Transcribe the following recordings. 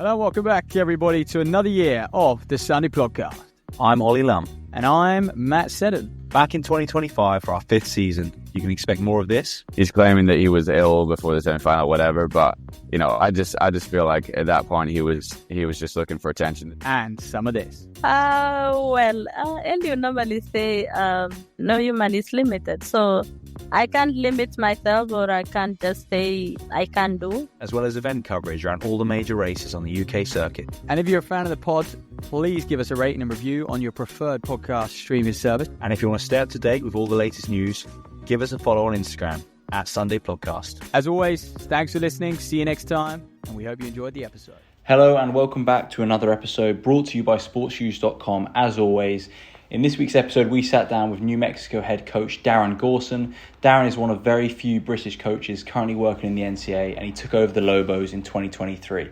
Hello, welcome back, everybody, to another year of the Sunday Podcast. I'm Ollie Lam. And I'm Matt Seddon. Back in 2025 for our 5th season. You can expect more of this. He's claiming that he was ill before the semi-final, whatever. But, you know, I just feel like at that point he was just looking for attention. And some of this. Elio normally say, no human is limited. So I can't limit myself, or I can't just say I can do. As well as event coverage around all the major races on the UK circuit. And if you're a fan of the pod, please give us a rating and review on your preferred podcast streaming service. And if you want to stay up to date with all the latest news, give us a follow on Instagram at Sunday Podcast. As always, thanks for listening. See you next time. And we hope you enjoyed the episode. Hello and welcome back to another episode brought to you by sportsshoes.com. As always, in this week's episode, we sat down with New Mexico head coach Darren Gauson. Darren is one of very few British coaches currently working in the NCAA, and he took over the Lobos in 2023.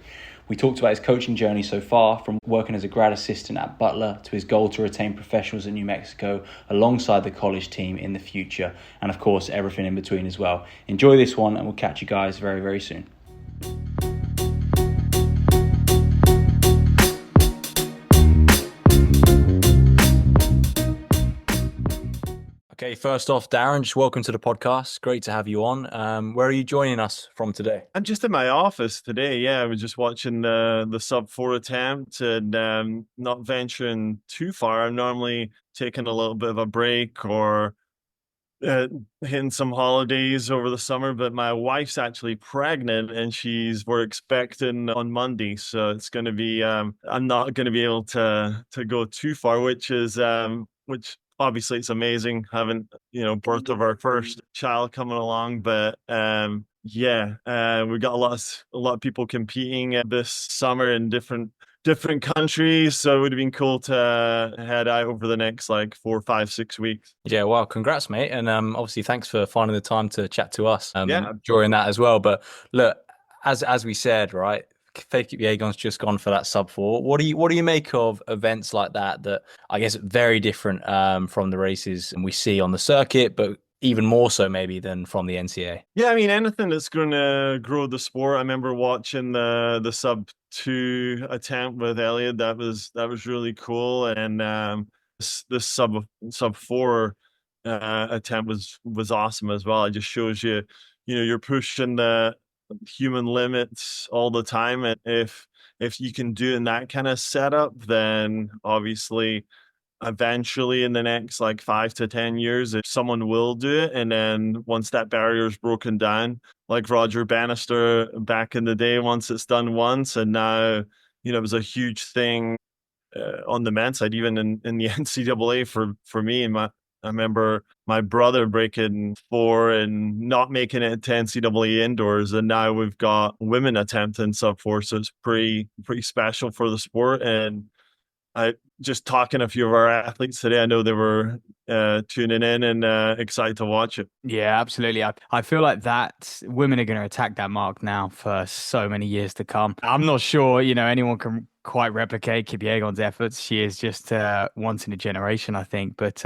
We talked about his coaching journey so far, from working as a grad assistant at Butler to his goal to retain professionals at New Mexico alongside the college team in the future, and of course everything in between as well. Enjoy this one, and we'll catch you guys very, very soon. Okay, first off, Darren, just welcome to the podcast. Great to have you on. Where are you joining us from today? I'm just in my office today. Yeah, I was just watching the sub-4 attempt and not venturing too far. I'm normally taking a little bit of a break or hitting some holidays over the summer, but my wife's actually pregnant and we're expecting on Monday. So it's going to be, I'm not going to be able to go too far, which obviously it's amazing having, birth of our first child coming along, but we've got a lot of people competing this summer in different countries, so it would have been cool to head out over the next 4, 5, 6 weeks. Yeah, well, congrats, mate, and obviously thanks for finding the time to chat to us during that as well. But look, as we said, right, Faith Kipyegon's just gone for that sub-4. What do you make of events like that I guess very different from the races and we see on the circuit, but even more so maybe than from the NCAA? Yeah, I mean, anything that's going to grow the sport. I remember watching the sub-2 attempt with Elliot. That was really cool, and this sub-4 attempt was awesome as well. It just shows you, you're pushing the human limits all the time, and if you can do in that kind of setup, then obviously eventually in the next 5 to 10 years, if someone will do it, and then once that barrier is broken down, like Roger Bannister back in the day, once it's done once, and now it was a huge thing on the men's side, even in the NCAA for me. And I remember my brother breaking 4 and not making it to NCAA indoors, and now we've got women attempting sub-4, so it's pretty special for the sport. And I just talking to a few of our athletes today, I know they were tuning in and excited to watch it. Yeah, absolutely. I feel like that women are going to attack that mark now for so many years to come. I'm not sure, anyone can quite replicate Kipyegon's efforts. She is just once in a generation, I think. But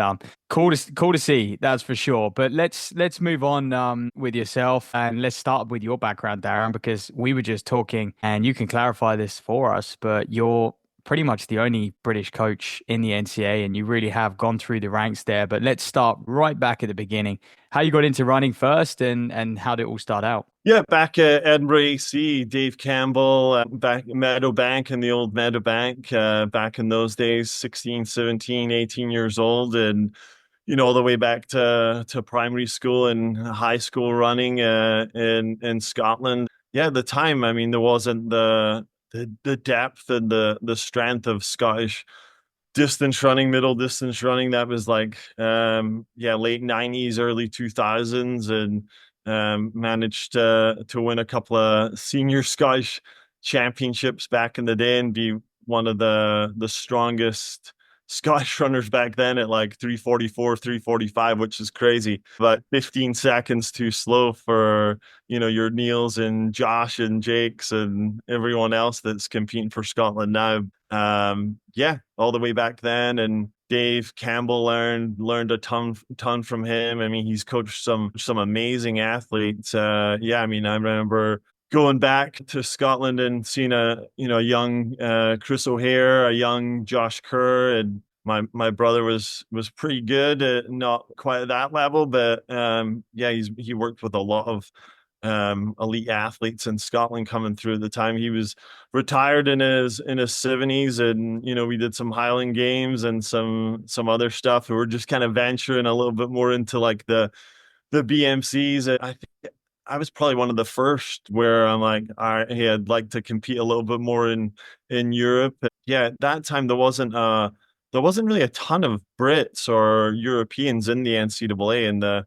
cool to see, that's for sure. But let's move on with yourself, and let's start with your background, Darren, because we were just talking, and you can clarify this for us, but you're pretty much the only British coach in the NCAA, and you really have gone through the ranks there. But let's start right back at the beginning. How you got into running first, and how did it all start out? Yeah, back at Edinburgh AC, Dave Campbell, back at Meadowbank, in the old Meadowbank, back in those days, 16, 17, 18 years old, and all the way back to primary school and high school running in Scotland. Yeah, at the time, I mean, there wasn't the depth and the strength of Scottish distance running, middle distance running. That was late 90s, early 2000s, and managed to win a couple of senior Scottish championships back in the day and be one of the strongest Scottish runners back then at 344, 345, which is crazy, but 15 seconds too slow for, your Neils and Josh and Jakes and everyone else that's competing for Scotland now. All the way back then. And Dave Campbell learned a ton from him. I mean, he's coached some amazing athletes. I remember going back to Scotland and seeing a young Chris O'Hare, a young Josh Kerr, and my brother was pretty good, not quite at that level, but yeah, he worked with a lot of elite athletes in Scotland coming through at the time. He was retired in his 70s, and we did some Highland Games and some other stuff. We were just kind of venturing a little bit more into like the BMCs. And I think I was probably one of the first where I'm like, all right, hey, I'd like to compete a little bit more in Europe. Yeah, at that time there wasn't really a ton of Brits or Europeans in the NCAA in the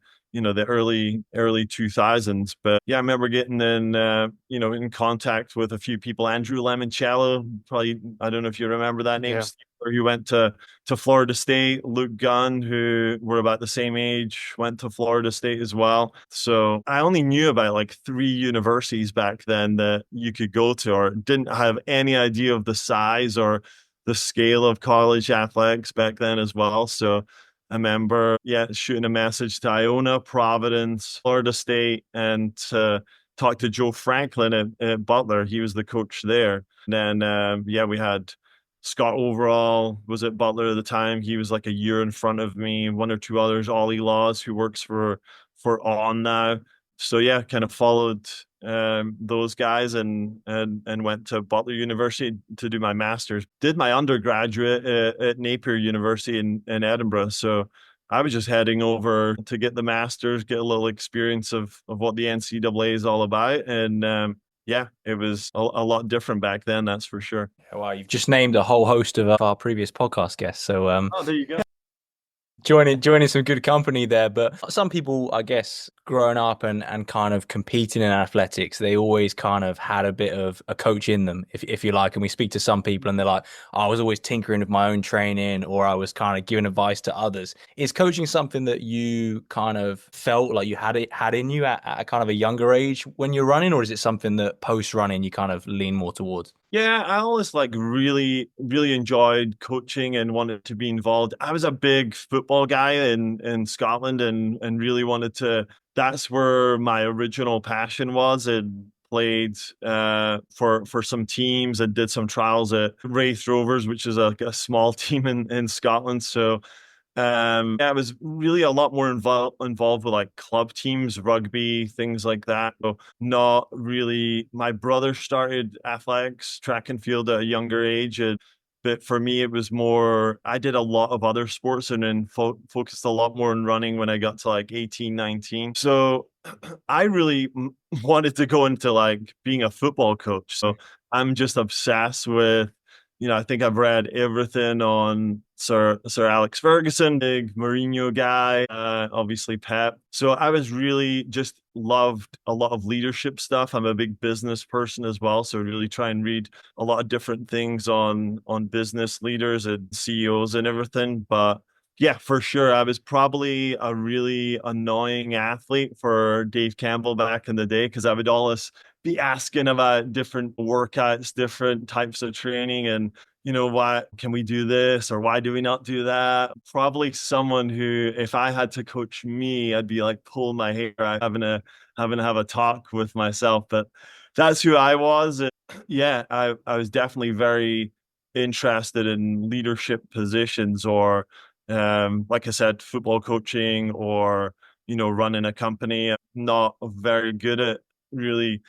early 2000s. But yeah, I remember getting in contact with a few people. Andrew Lemoncello, probably, I don't know if you remember that name. Yeah. Or he went to Florida State. Luke Gunn, who were about the same age, went to Florida State as well. So I only knew about like 3 universities back then that you could go to, or didn't have any idea of the size or the scale of college athletics back then as well. So I remember, shooting a message to Iona, Providence, Florida State, and to talk to Joe Franklin at Butler. He was the coach there. And then, we had Scott Overall was at Butler at the time. He was like a year in front of me. 1 or 2 others, Ollie Laws, who works for On now. So yeah, kind of followed those guys and went to Butler University to do my master's. Did my undergraduate at Napier University in Edinburgh. So I was just heading over to get the master's, get a little experience of what the NCAA is all about. And it was a lot different back then, that's for sure. Wow, you've just named a whole host of our previous podcast guests. So oh, there you go. Joining some good company there. But some people, I guess, growing up and kind of competing in athletics, they always kind of had a bit of a coach in them, if you like. And we speak to some people and they're like, I was always tinkering with my own training, or I was kind of giving advice to others. Is coaching something that you kind of felt like you had in you at a kind of a younger age when you're running, or is it something that post running you kind of lean more towards? Yeah, I always really, really enjoyed coaching and wanted to be involved. I was a big football guy in Scotland and really wanted to. That's where my original passion was. And played for some teams and did some trials at Wraith Rovers, which is a small team in Scotland. So I was really a lot more involved with like club teams, rugby, things like that. So not really. My brother started athletics, track and field at a younger age, but for me it was more. I did a lot of other sports and then focused a lot more on running when I got to like 18, 19. So I really wanted to go into like being a football coach. So I'm just obsessed with. I think I've read everything on Sir Alex Ferguson, big Mourinho guy, obviously Pep. So I was really just loved a lot of leadership stuff. I'm a big business person as well, so really try and read a lot of different things on business leaders and CEOs and everything. But yeah, for sure, I was probably a really annoying athlete for Dave Campbell back in the day because I would always be asking about different workouts, different types of training, and why can we do this or why do we not do that? Probably someone who, if I had to coach me, I'd be like pulling my hair out, having to have a talk with myself. But that's who I was. And yeah, I was definitely very interested in leadership positions or like I said, football coaching or running a company. I'm not very good at really.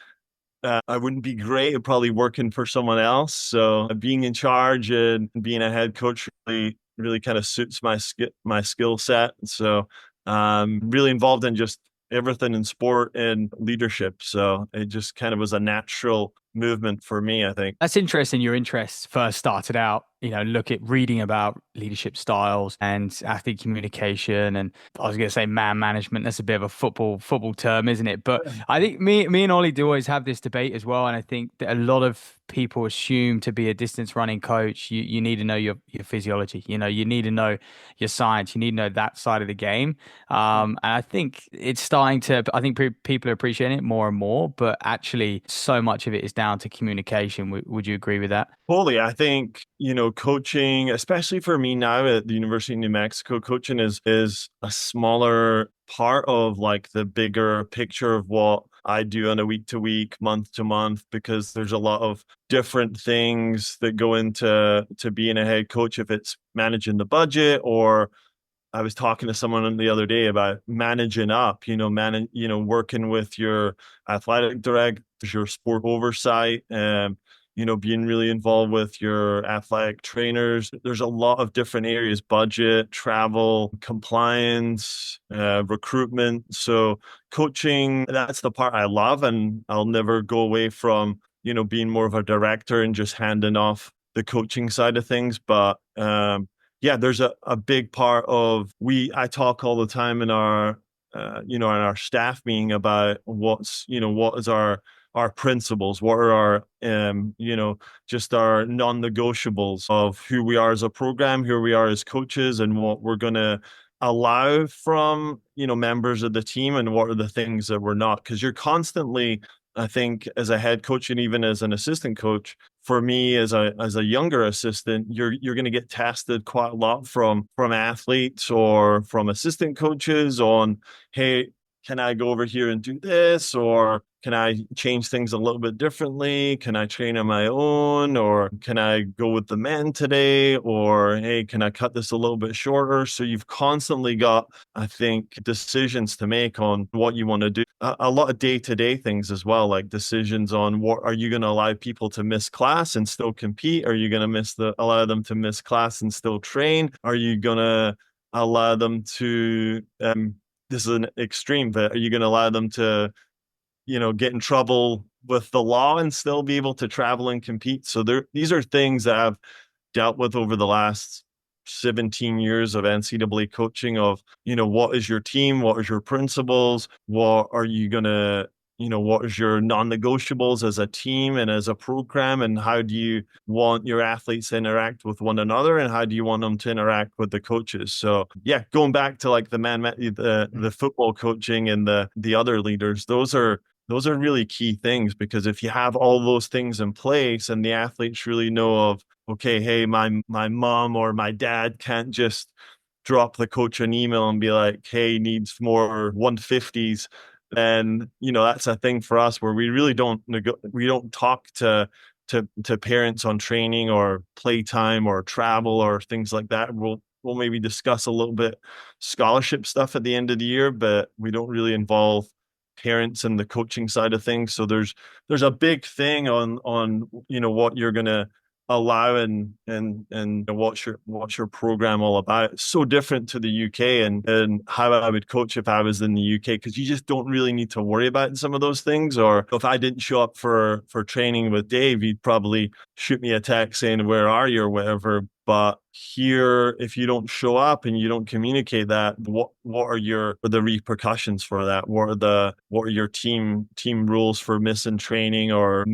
I wouldn't be great at probably working for someone else. So being in charge and being a head coach really kind of suits my skill set. So really involved in just everything in sport and leadership. So it just kind of was a natural movement for me, I think. That's interesting. Your interests first started out, look at reading about leadership styles and athlete communication. And I was going to say man management. That's a bit of a football term, isn't it? But I think me and Ollie do always have this debate as well. And I think that a lot of people assume to be a distance running coach, you need to know your physiology. You need to know your science. You need to know that side of the game. And I think it's starting to, I think people are appreciating it more and more, but actually so much of it is down to communication. Would you agree with that? Totally. I think, coaching, especially for me now at the University of New Mexico, coaching is a smaller part of like the bigger picture of what I do on a week to week, month to month, because there's a lot of different things that go into being a head coach. If it's managing the budget, or I was talking to someone the other day about managing up, working with your athletic directors, your sport oversight, being really involved with your athletic trainers. There's a lot of different areas: budget, travel, compliance, recruitment. So coaching, that's the part I love, and I'll never go away from, being more of a director and just handing off the coaching side of things. But yeah, there's a big part of I talk all the time in our in our staff meeting about what is our principles, what are our just our non-negotiables of who we are as a program, who we are as coaches, and what we're going to allow from members of the team, and what are the things that we're not. Because you're constantly, I think, as a head coach and even as an assistant coach, for me as a younger assistant, you're going to get tested quite a lot from athletes or from assistant coaches on, hey, can I go over here and do this? Or can I change things a little bit differently? Can I train on my own? Or can I go with the men today? Or, hey, can I cut this a little bit shorter? So you've constantly got, I think, decisions to make on what you want to do. A lot of day-to-day things as well, like decisions on what are you going to allow people to miss class and still compete? Are you going to allow them to miss class and still train? Are you going to allow them to this is an extreme, but are you going to allow them to, get in trouble with the law and still be able to travel and compete? So these are things that I've dealt with over the last 17 years of NCAA coaching of, what is your team? What is your principles? What are you going to, what is your non-negotiables as a team and as a program? And how do you want your athletes to interact with one another? And how do you want them to interact with the coaches? So yeah, going back to like the football coaching and the other leaders, those are really key things, because if you have all those things in place and the athletes really know of, okay, hey, my mom or my dad can't just drop the coach an email and be like, hey, needs more 150s, then that's a thing for us where we really don't talk to parents on training or playtime or travel or things like that. We'll maybe discuss a little bit scholarship stuff at the end of the year, but we don't really involve parents in the coaching side of things. So there's a big thing on what you're gonna allow and what's your program all about. It's so different to the UK and how I would coach if I was in the UK, because you just don't really need to worry about some of those things. Or if I didn't show up for training with Dave, he'd probably shoot me a text saying, where are you, or whatever. But here, if you don't show up and you don't communicate that, what are the repercussions for that? What are your team rules for missing training or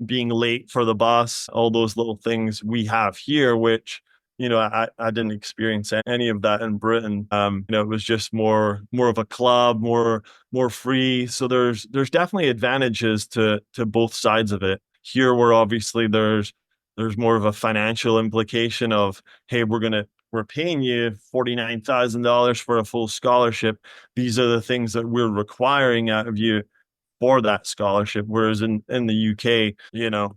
being late for the bus? All those little things we have here, which I didn't experience any of that in Britain. It was just more of a club, more free. So there's definitely advantages to both sides of it. Here, where obviously there's more of a financial implication of, hey, we're paying you $49,000 for a full scholarship. These are the things that we're requiring out of you for that scholarship. Whereas in the UK,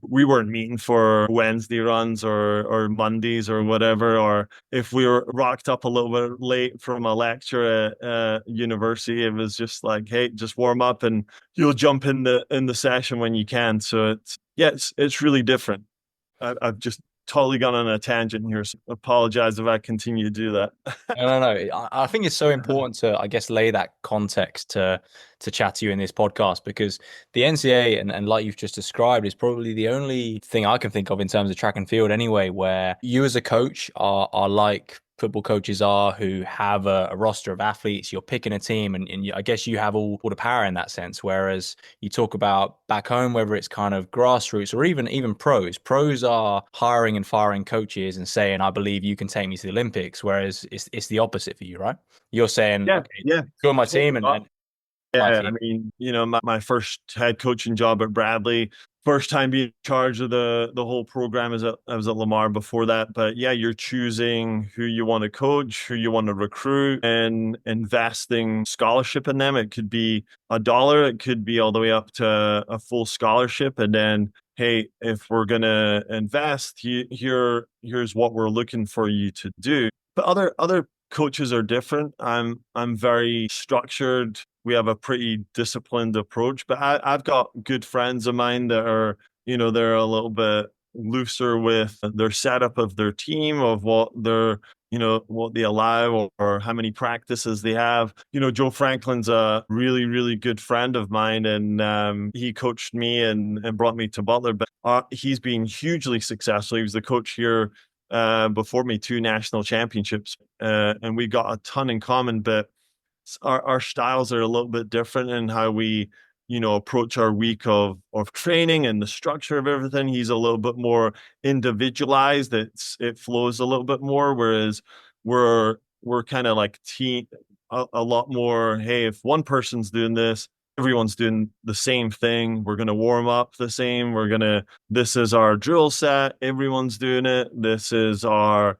we weren't meeting for Wednesday runs or Mondays or whatever. Or if we were rocked up a little bit late from a lecture at university, it was just like, hey, just warm up and you'll jump in the session when you can. So it's really different. I've just totally gone on a tangent here, so apologize if I continue to do that. No. I think it's so important to, I guess, lay that context to chat to you in this podcast, because the NCAA and like you've just described is probably the only thing I can think of in terms of track and field anyway, where you as a coach are like football coaches are, who have a roster of athletes. You're picking a team, and I guess you have all the power in that sense. Whereas you talk about back home, whether it's kind of grassroots or even pros are hiring and firing coaches and saying, I believe you can take me to the Olympics. Whereas it's the opposite for you, right? You're saying, Yeah, okay, yeah, join my team and my Yeah, I team. mean, my first head coaching job at Bradley, first time being in charge of the whole program I was at Lamar before that. But yeah, you're choosing who you want to coach, who you want to recruit, and investing scholarship in them. It could be $1, it could be all the way up to a full scholarship. And then, hey, if we're gonna invest, here's what we're looking for you to do. But other coaches are different. I'm very structured. We have a pretty disciplined approach, but I've got good friends of mine that are, they're a little bit looser with their setup of their team, of what they allow, or how many practices they have. Joe Franklin's a really, really good friend of mine, and he coached me and brought me to Butler, but he's been hugely successful. He was the coach here before me, 2 national championships, and we got a ton in common, but our styles are a little bit different in how we, approach our week of training and the structure of everything. He's a little bit more individualized. It flows a little bit more, whereas we're kind of like team, a lot more. Hey, if one person's doing this, everyone's doing the same thing. We're gonna warm up the same. This is our drill set. Everyone's doing it. This is our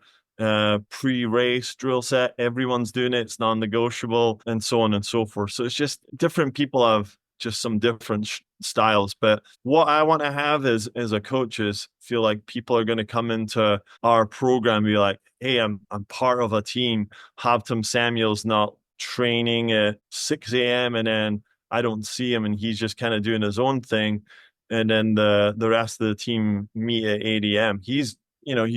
pre-race drill set. Everyone's doing it. It's non-negotiable, and so on and so forth. So it's just different people have just some different styles. But what I want to have is, as a coach, is feel like people are going to come into our program and be like, hey, I'm part of a team. Tom Samuel's not training at 6 a.m. and then I don't see him and he's just kind of doing his own thing. And then the rest of the team meet at 8 a.m. He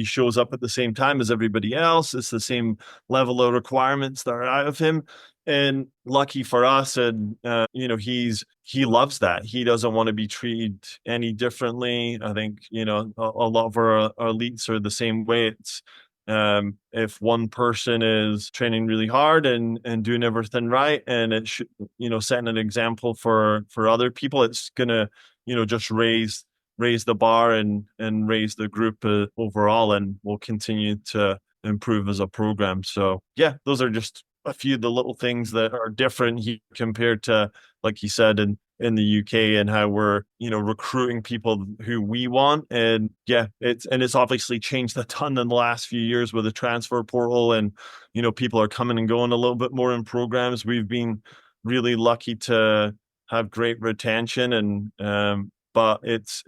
shows up at the same time as everybody else. It's the same level of requirements that are out of him. And lucky for us, and he loves that. He doesn't want to be treated any differently. I think a lot of our elites are the same way. It's if one person is training really hard and doing everything right, and it should setting an example for other people, it's gonna just raise the bar and raise the group overall, and we'll continue to improve as a program. So yeah, those are just a few of the little things that are different here compared to, like you said, in the UK, and how we're recruiting people who we want. And yeah, it's obviously changed a ton in the last few years with the transfer portal, and people are coming and going a little bit more in programs. We've been really lucky to have great retention, and but it's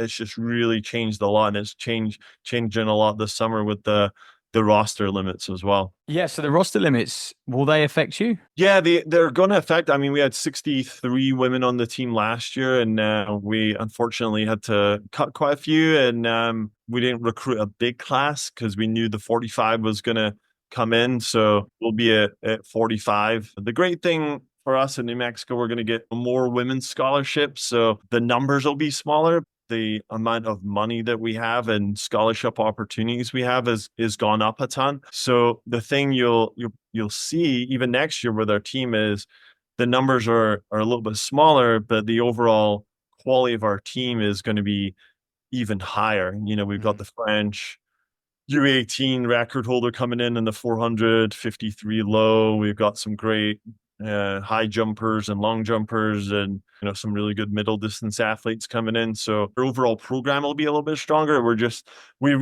just really changed a lot, and it's changing a lot this summer with the roster limits as well. Yeah, so the roster limits, will they affect you? Yeah, they're going to affect. I mean, we had 63 women on the team last year, and we unfortunately had to cut quite a few, and we didn't recruit a big class because we knew the 45 was going to come in. So we'll be at 45. The great thing for us in New Mexico, we're going to get more women's scholarships. So the numbers will be smaller. The amount of money that we have and scholarship opportunities we have is gone up a ton. So the thing you'll see even next year with our team is the numbers are a little bit smaller, but the overall quality of our team is going to be even higher. We've got the French U18 record holder coming in the 453 low. We've got some great high jumpers and long jumpers, and some really good middle distance athletes coming in. So our overall program will be a little bit stronger. We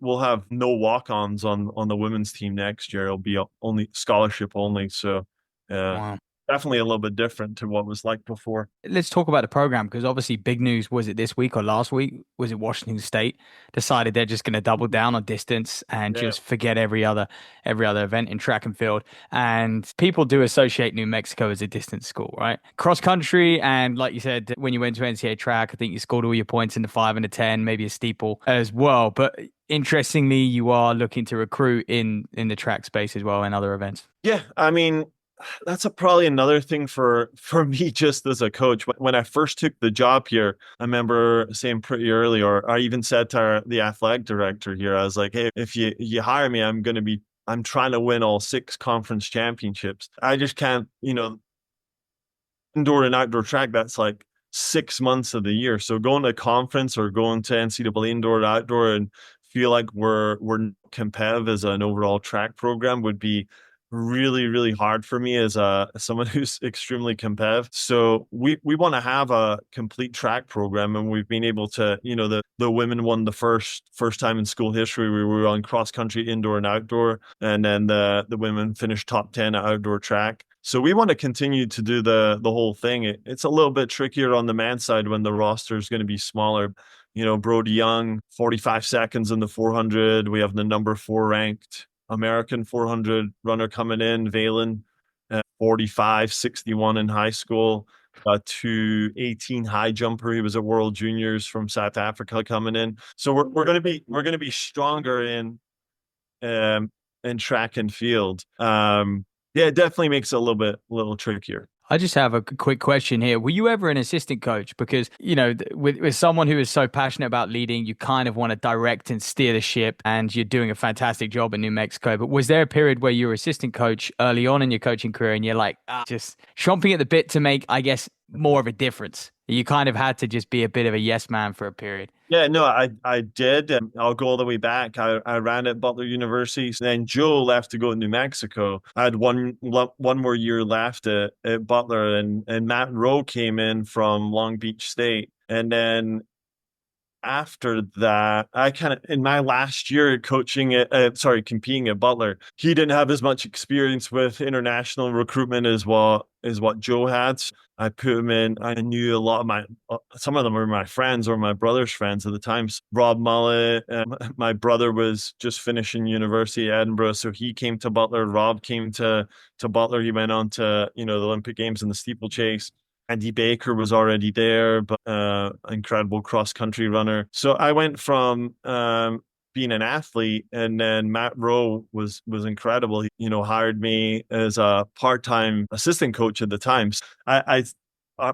will have no walk-ons on the women's team next year. It'll be only scholarship only. So Wow. definitely a little bit different to what it was like before. Let's talk about the program, because obviously big news, was it this week or last week? Was it Washington State decided they're just going to double down on distance and just forget every other event in track and field? And people do associate New Mexico as a distance school, right? Cross country, and like you said, when you went to NCAA track, I think you scored all your points in the 5 and the 10, maybe a steeple as well. But interestingly, you are looking to recruit in the track space as well in other events. Yeah, I mean, that's probably another thing for me, just as a coach. When I first took the job here, I remember saying pretty early, or I even said to the athletic director here, I was like, hey, if you hire me, I'm trying to win all 6 conference championships. I just can't, indoor and outdoor track, that's like 6 months of the year. So going to conference or going to NCAA indoor or outdoor and feel like we're competitive as an overall track program would be really, really hard for me as someone who's extremely competitive. So we want to have a complete track program, and we've been able to, the women won the first time in school history. We were on cross country, indoor and outdoor, and then the women finished top 10 at outdoor track. So we want to continue to do the whole thing. It's a little bit trickier on the men's side when the roster is going to be smaller. Brody Young, 45 seconds in the 400. We have the number 4 ranked American 400 runner coming in, Valen, 45-61 in high school. 218 high jumper. He was at World Juniors from South Africa coming in. So we're going to be stronger in track and field. Yeah, it definitely makes it a little trickier. I just have a quick question here. Were you ever an assistant coach? Because, with someone who is so passionate about leading, you kind of want to direct and steer the ship, and you're doing a fantastic job in New Mexico. But was there a period where you were assistant coach early on in your coaching career and you're like, just chomping at the bit to make, I guess, more of a difference? You kind of had to just be a bit of a yes man for a period. Yeah, no, I did. I'll go all the way back. I ran at Butler University. Then Joe left to go to New Mexico. I had one more year left at Butler, and Matt Rowe came in from Long Beach State. And then after that, I kind of, in my last year competing at Butler, he didn't have as much experience with international recruitment as what Joe had. I put him in. I knew a lot of some of them were my friends or my brother's friends at the time. Rob Mullet, my brother was just finishing university at Edinburgh, so he came to Butler. Rob came to Butler. He went on to, the Olympic Games in the steeplechase. Andy Baker was already there, but incredible cross-country runner. So I went from being an athlete, and then Matt Rowe was incredible. He, hired me as a part-time assistant coach at the time.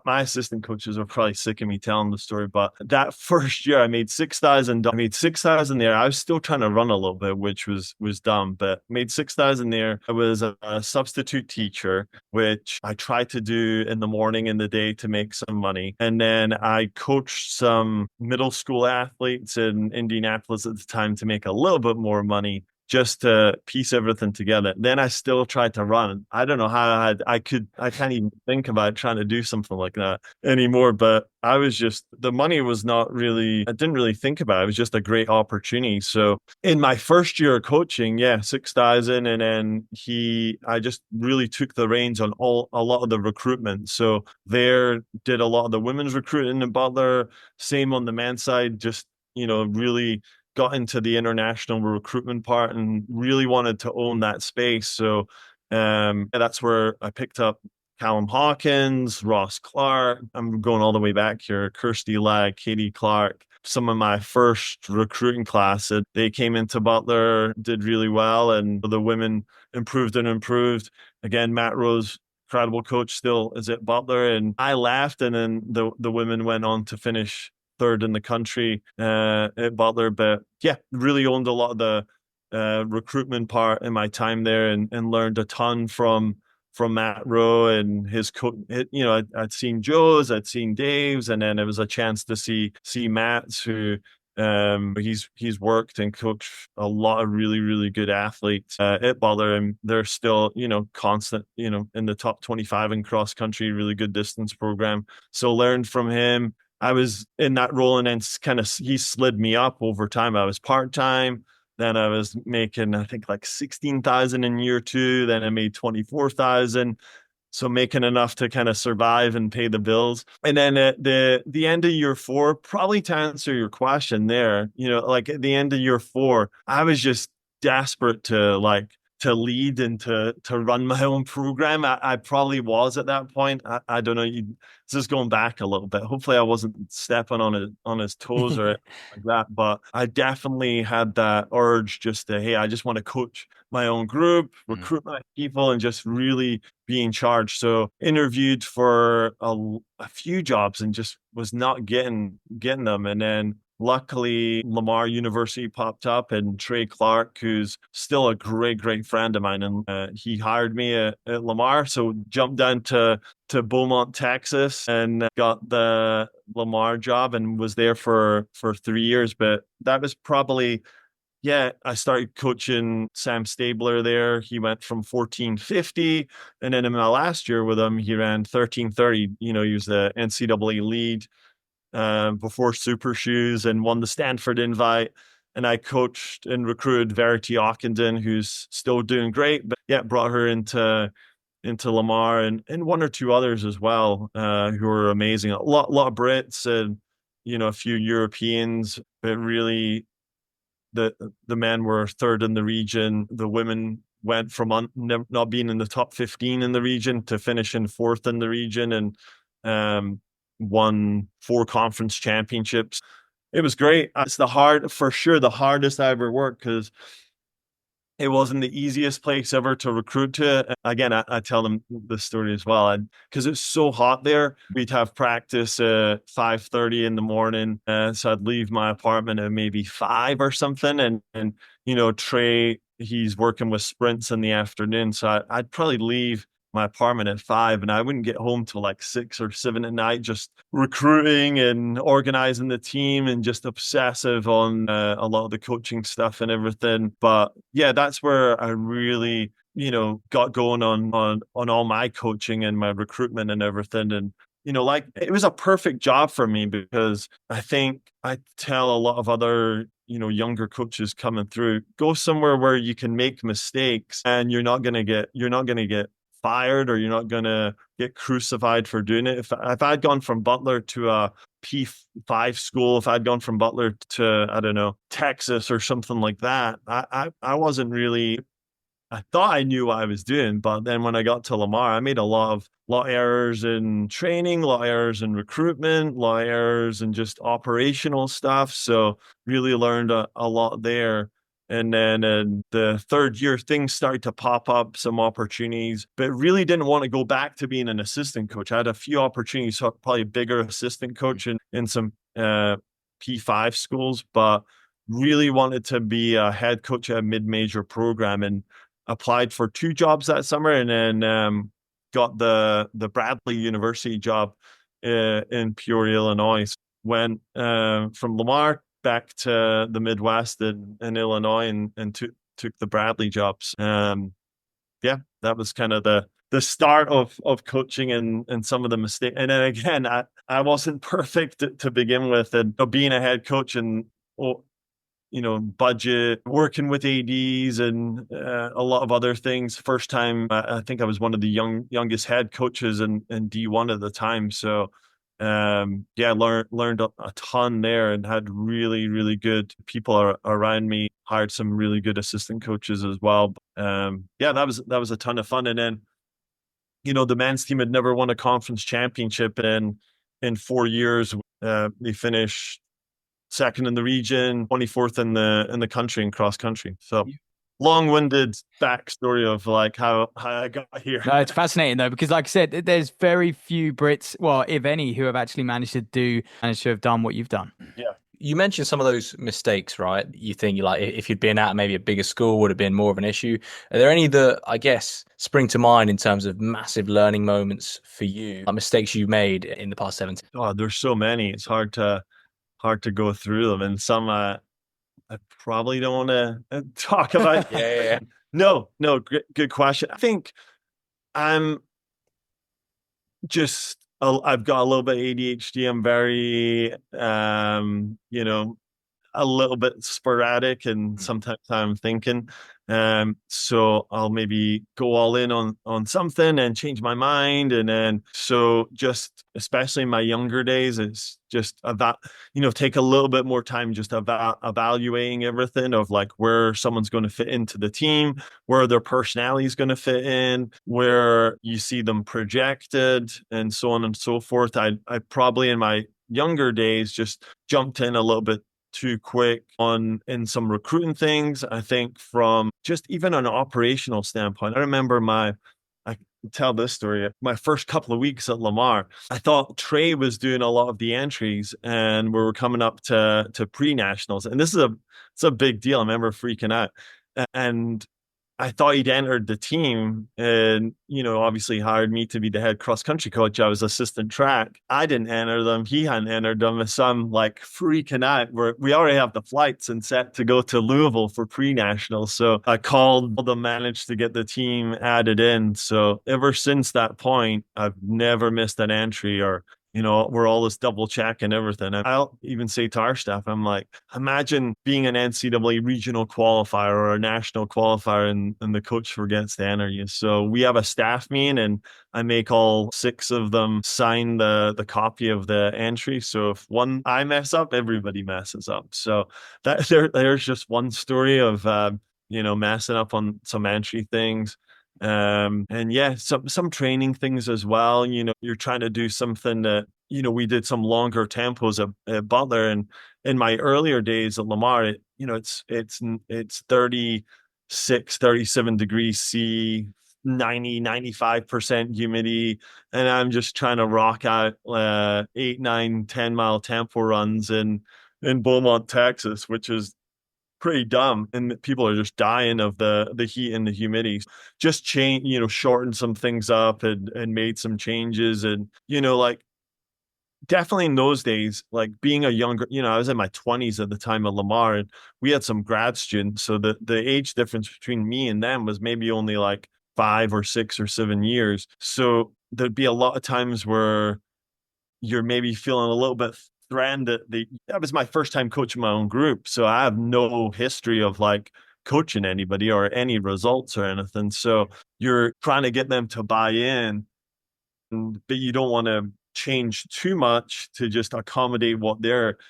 My assistant coaches are probably sick of me telling the story, but that first year I made $6,000. I made $6,000 there. I was still trying to run a little bit, which was dumb, but made $6,000 there. I was a substitute teacher, which I tried to do in the morning and the day to make some money. And then I coached some middle school athletes in Indianapolis at the time to make a little bit more money, just to piece everything together. Then I still tried to run. I don't know how I can't even think about trying to do something like that anymore, but the money was not really, I didn't really think about it. It was just a great opportunity. So in my first year of coaching, 6,000. And then I just really took the reins on a lot of the recruitment. So did a lot of the women's recruiting in Butler, same on the men's side, just, really got into the international recruitment part and really wanted to own that space. So that's where I picked up Callum Hawkins, Ross Clark. I'm going all the way back here. Kirsty Lag, Katie Clark. Some of my first recruiting class, they came into Butler, did really well, and the women improved and improved. Again, Matt Rose, incredible coach, still is at Butler, and I left, and then the women went on to finish third in the country at Butler. But really owned a lot of the recruitment part in my time there, and learned a ton from Matt Rowe and his coach. I'd seen Joe's, I'd seen Dave's, and then it was a chance to see Matt's, who he's worked and coached a lot of really, really good athletes at Butler, and they're still, constant, in the top 25 in cross country, really good distance program. So learned from him. I was in that role, and then he slid me up over time. I was part-time. Then I was making, I think, like 16,000 in year 2. Then I made 24,000. So making enough to kind of survive and pay the bills. And then at the end of year 4, probably to answer your question there, at the end of year 4, I was just desperate to lead and to run my own program. I probably was at that point. I don't know. This is going back a little bit. Hopefully I wasn't stepping on his toes or like that, but I definitely had that urge just to, hey, I just want to coach my own group, recruit my people, and just really be in charge. So interviewed for a few jobs and just was not getting them. And then luckily, Lamar University popped up, and Trey Clark, who's still a great, great friend of mine, and he hired me at Lamar. So jumped down to Beaumont, Texas, and got the Lamar job, and was there for 3 years. But that was probably, yeah, I started coaching Sam Stabler there. He went from 1450, and then in my last year with him, he ran 1330. He was the NCAA lead before Super Shoes and won the Stanford invite. And I coached and recruited Verity Ockenden, who's still doing great, but yeah, brought her into Lamar and one or two others as well, who are amazing. A lot of Brits and a few Europeans, but really the men were third in the region. The women went from not being in the top 15 in the region to finishing fourth in the region, and won 4 conference championships. It was great. It's for sure the hardest I ever worked, because it wasn't the easiest place ever to recruit to. Again, I tell them this story as well, because it's so hot there. We'd have practice at 5:30 in the morning, so I'd leave my apartment at maybe 5 or something, and Trey, he's working with sprints in the afternoon, so I'd probably leave my apartment at 5, and I wouldn't get home till like 6 or 7 at night, just recruiting and organizing the team and just obsessive on a lot of the coaching stuff and everything. But yeah, that's where I really, got going on all my coaching and my recruitment and everything. And, like, it was a perfect job for me, because I think I tell a lot of other younger coaches coming through, go somewhere where you can make mistakes and you're not going to get fired, or you're not going to get crucified for doing it. If I'd gone from Butler to a P5 school, if I'd gone from Butler to, I don't know, Texas or something like that, I wasn't really, I thought I knew what I was doing, but then when I got to Lamar, I made a lot of errors in training, a lot of errors in recruitment, a lot of errors in just operational stuff. So really learned a lot there. And then in the third year, things started to pop up, some opportunities, but really didn't want to go back to being an assistant coach. I had a few opportunities, so probably a bigger assistant coach in some P5 schools, but really wanted to be a head coach at a mid-major program, and applied for 2 jobs that summer, and then got the Bradley University job in Peoria, Illinois. Went from Lamar back to the Midwest in Illinois, and took the Bradley jobs. Yeah, that was kind of the start of coaching and some of the mistakes. And then again, I wasn't perfect to begin with, and being a head coach and budget, working with ADs and a lot of other things. First time, I think I was one of the youngest head coaches in D1 at the time. So yeah, learned a ton there, and had really, really good people around me. Hired some really good assistant coaches as well. Yeah, that was a ton of fun. And then, the men's team had never won a conference championship in 4 years. They finished second in the region, 24th in the country in cross country. So long-winded backstory of like how I got here. No, it's fascinating though, because like I said, there's very few Brits, well, if any, who have actually managed to have done what you've done. Yeah. You mentioned some of those mistakes, right? You think like if you'd been at maybe a bigger school would have been more of an issue. Are there any that I guess spring to mind in terms of massive learning moments for you, like mistakes you made in the past 17? Oh, there's so many. It's hard to go through them, and some I probably don't want to talk about. Yeah. No, good question. I think I'm just I've got a little bit of ADHD. I'm very a little bit sporadic, and sometimes I'm thinking. So I'll maybe go all in on something and change my mind. And then, so just, especially in my younger days, it's just about, take a little bit more time just about evaluating everything of like where someone's going to fit into the team, where their personality is going to fit in, where you see them projected, and so on and so forth. I probably in my younger days just jumped in a little bit too quick in some recruiting things. I think from just even an operational standpoint, I remember I tell this story. My first couple of weeks at Lamar, I thought Trey was doing a lot of the entries, and we were coming up to pre-nationals. And it's a big deal. I remember freaking out. And I thought he'd entered the team and, obviously hired me to be the head cross country coach. I was assistant track. I didn't enter them. He hadn't entered them. So I'm like freaking out. We already have the flights and set to go to Louisville for pre-nationals. So I called them, managed to get the team added in. So ever since that point, I've never missed an entry or we're always double checking everything. And I'll even say to our staff, I'm like, imagine being an NCAA regional qualifier or a national qualifier and the coach forgets to enter you. So we have a staff meeting and I make all 6 of them sign the copy of the entry. So if I mess up, everybody messes up. So there's just one story of, messing up on some entry things. And yeah, some training things as well. You're trying to do something that, we did some longer tempos at Butler, and in my earlier days at Lamar, it's 36, 37 degrees C, 95% humidity, and I'm just trying to rock out 8, 9, 10 mile tempo runs in Beaumont, Texas, which is pretty dumb, and people are just dying of the heat and the humidity. Just shortened some things up and made some changes, and like definitely in those days, like being a younger, I was in my 20s at the time of Lamar, and we had some grad students, so the age difference between me and them was maybe only like 5 or 6 or 7 years. So there'd be a lot of times where you're maybe feeling a little bit threatened that was my first time coaching my own group. So I have no history of like coaching anybody or any results or anything. So you're trying to get them to buy in, but you don't want to change too much to just accommodate what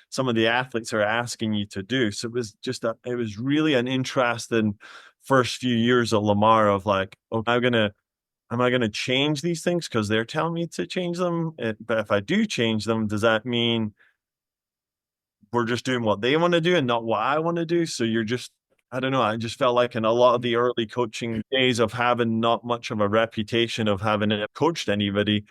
some of the athletes are asking you to do. So it was really an interesting first few years at Lamar of like, okay, am I going to change these things because they're telling me to change them? But if I do change them, does that mean we're just doing what they want to do and not what I want to do? So I don't know. I just felt like in a lot of the early coaching days of having not much of a reputation of having coached anybody,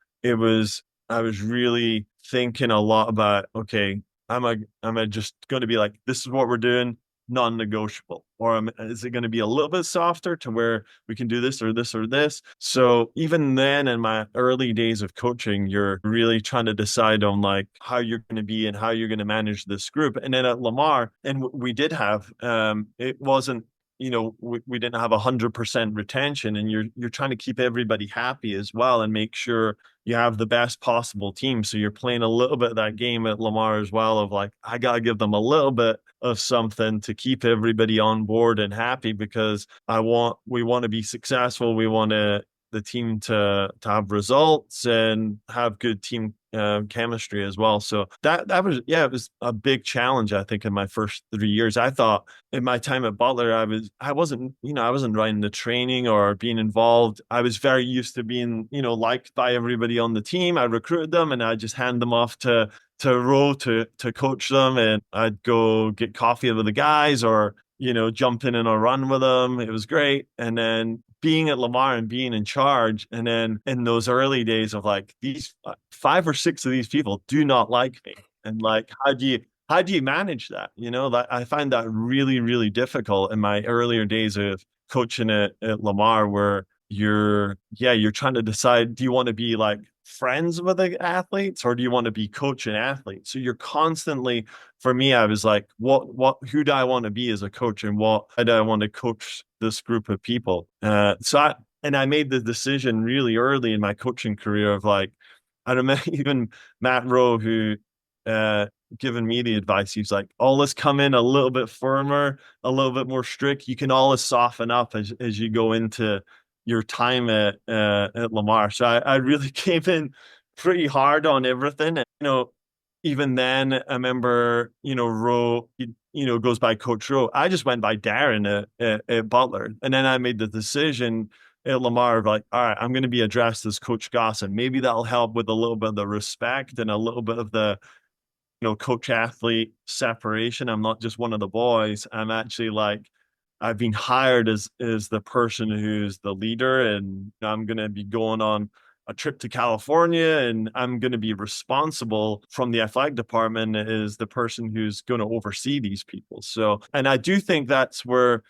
I was really thinking a lot about, okay, am I just going to be like, this is what we're doing, non-negotiable, or is it going to be a little bit softer to where we can do this or this or this? So even then, in my early days of coaching, you're really trying to decide on like how you're going to be and how you're going to manage this group. And then at Lamar, and we did have, it wasn't, we didn't have 100% retention, and you're trying to keep everybody happy as well and make sure you have the best possible team. So you're playing a little bit of that game at Lamar as well of like, I got to give them a little bit of something to keep everybody on board and happy, because we want to be successful. We want the team to have results and have good team chemistry as well. So that was, it was a big challenge, I think, in my first 3 years. I thought in my time at Butler, I wasn't running the training or being involved. I was very used to being, liked by everybody on the team. I recruited them and I just hand them off to Row to coach them, and I'd go get coffee with the guys or, jump in a run with them. It was great. And then being at Lamar and being in charge, and then in those early days of like, these 5 or 6 of these people do not like me, and like, how do you manage that? That I find that really, really difficult in my earlier days of coaching at Lamar, where you're trying to decide, do you want to be like friends with the athletes or do you want to be coaching athletes? So you're constantly, for me, I was like, who do I want to be as a coach, and how do I want to coach this group of people? I made the decision really early in my coaching career of like, I remember even Matt Rowe, who given me the advice, he's like, always come in a little bit firmer, a little bit more strict. You can always soften up as you go into your time at Lamar. So I really came in pretty hard on everything. And, even then I remember, Rowe, goes by Coach Rowe. I just went by Darren at Butler. And then I made the decision at Lamar of like, all right, I'm going to be addressed as Coach Gauson. Maybe that'll help with a little bit of the respect and a little bit of the, coach athlete separation. I'm not just one of the boys. I'm actually like, I've been hired as the person who's the leader, and I'm going to be going on a trip to California, and I'm going to be responsible from the athletic department as the person who's going to oversee these people. So, and I do think that's where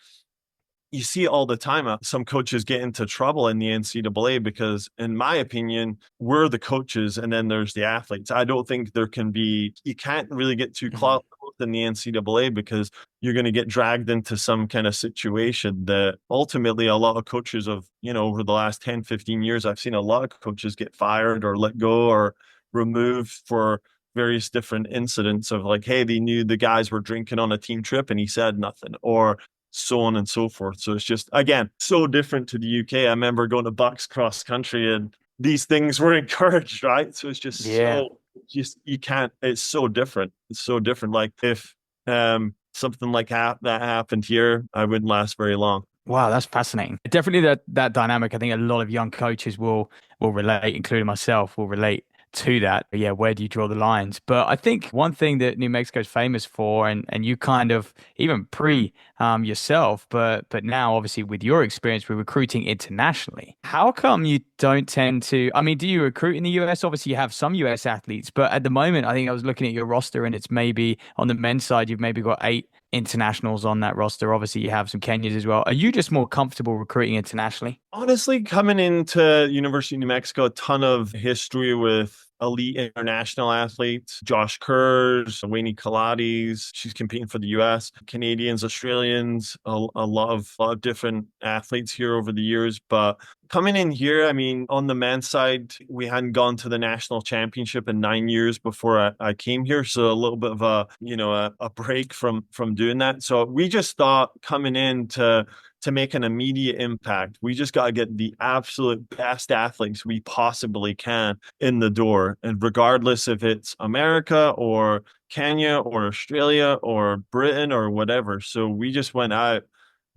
you see it all the time. Some coaches get into trouble in the NCAA because, in my opinion, we're the coaches and then there's the athletes. I don't think you can't really get too close in the NCAA because you're going to get dragged into some kind of situation that ultimately a lot of coaches have, over the last 10, 15 years, I've seen a lot of coaches get fired or let go or removed for various different incidents of like, hey, they knew the guys were drinking on a team trip and he said nothing, or so on and so forth. So it's just, again, so different to the UK. I remember going to Bucks cross country and these things were encouraged, right? So it's just you can't, it's so different. It's so different. Like if something like that happened here, I wouldn't last very long. Wow, that's fascinating. Definitely that dynamic. I think a lot of young coaches will relate, including myself, will relate to that. Yeah, where do you draw the lines? But I think one thing that New Mexico is famous for, and you kind of even pre yourself, but now obviously with your experience with recruiting internationally, how come you don't tend to? I mean, do you recruit in the US? Obviously, you have some US athletes, but at the moment, I think I was looking at your roster, and it's maybe on the men's side, you've maybe got 8 internationals on that roster. Obviously, you have some Kenyans as well. Are you just more comfortable recruiting internationally? Honestly, coming into University of New Mexico, a ton of history with elite international athletes. Josh Kerrs, Wayne Kalates, she's competing for the US, Canadians, Australians, a lot of different athletes here over the years. But coming in here, I mean, on the men's side, we hadn't gone to the national championship in 9 years before I came here. So a little bit of a break from doing that. So we just thought coming in to make an immediate impact, we just got to get the absolute best athletes we possibly can in the door. And regardless if it's America or Kenya or Australia or Britain or whatever. So we just went out.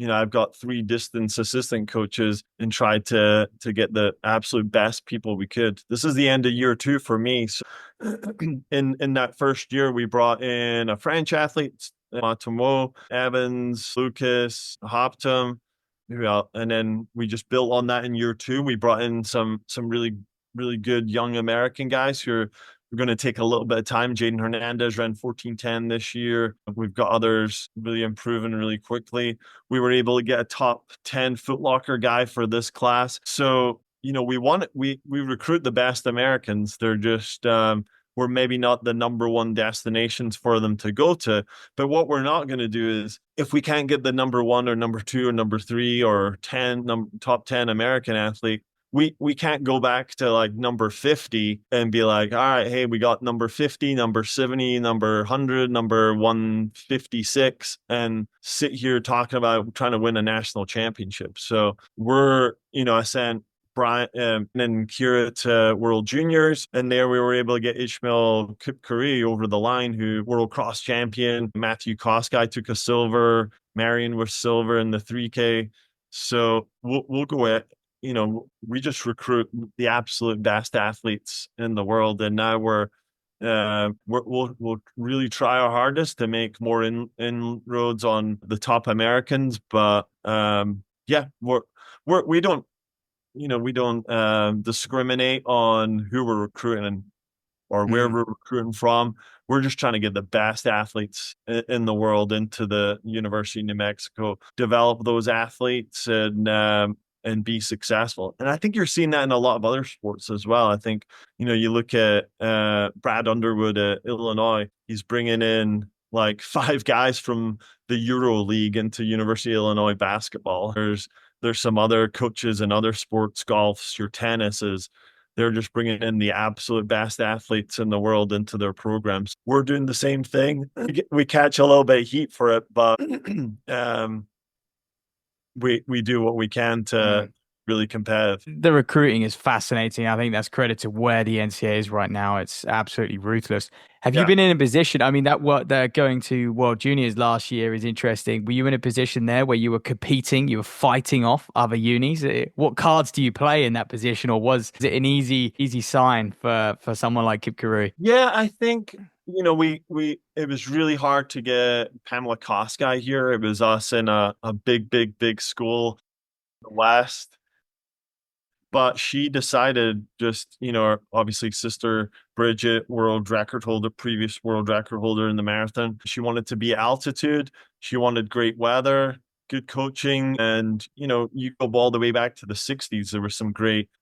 I've got 3 distance assistant coaches and tried to get the absolute best people we could. This is the end of year 2 for me. So in that first year, we brought in a French athlete, Matomo, Evans, Lucas, Hoptum, and then we just built on that in year 2. We brought in some really, really good young American guys who are going to take a little bit of time. Jaden Hernandez ran 14:10 this year. We've got others really improving really quickly. We were able to get a top 10 Foot Locker guy for this class. So, we recruit the best Americans. They're just, we're maybe not the number one destinations for them to go to. But what we're not going to do is, if we can't get the number 1 or number 2 or number 3 or top 10 American athlete, we can't go back to like number 50 and be like, all right, hey, we got number 50, number 70, number 100, number 156, and sit here talking about trying to win a national championship. So I sent Brian and Kira to World Juniors, and there we were able to get Ishmael Kipkari over the line, who world cross champion. Matthew Koskai took a silver. Marion was silver in the 3K. So we'll go at, we just recruit the absolute best athletes in the world, and now we'll really try our hardest to make more inroads on the top Americans. But we don't discriminate on who we're recruiting or where we're recruiting from. We're just trying to get the best athletes in the world into the University of New Mexico, develop those athletes, and be successful. And I think you're seeing that in a lot of other sports as well. I think, you look at Brad Underwood at Illinois, he's bringing in like 5 guys from the Euro League into University of Illinois basketball. There's some other coaches in other sports, golfs, your tennises. They're just bringing in the absolute best athletes in the world into their programs. We're doing the same thing. We catch a little bit of heat for it, but we do what we can to really competitive. The recruiting is fascinating. I think that's credit to where the NCAA is right now. It's absolutely ruthless. Have you been in a position? I mean, that what they're going to World Juniors last year is interesting. Were you in a position there where you were competing, you were fighting off other unis? What cards do you play in that position, or was it an easy sign for someone like Kip Carew? Yeah, I think it was really hard to get Pamela Koskai here. It was us in a big school in the West. But she decided just, obviously sister Bridget, previous world record holder in the marathon. She wanted to be altitude. She wanted great weather, good coaching. And, you go all the way back to the 60s, there was some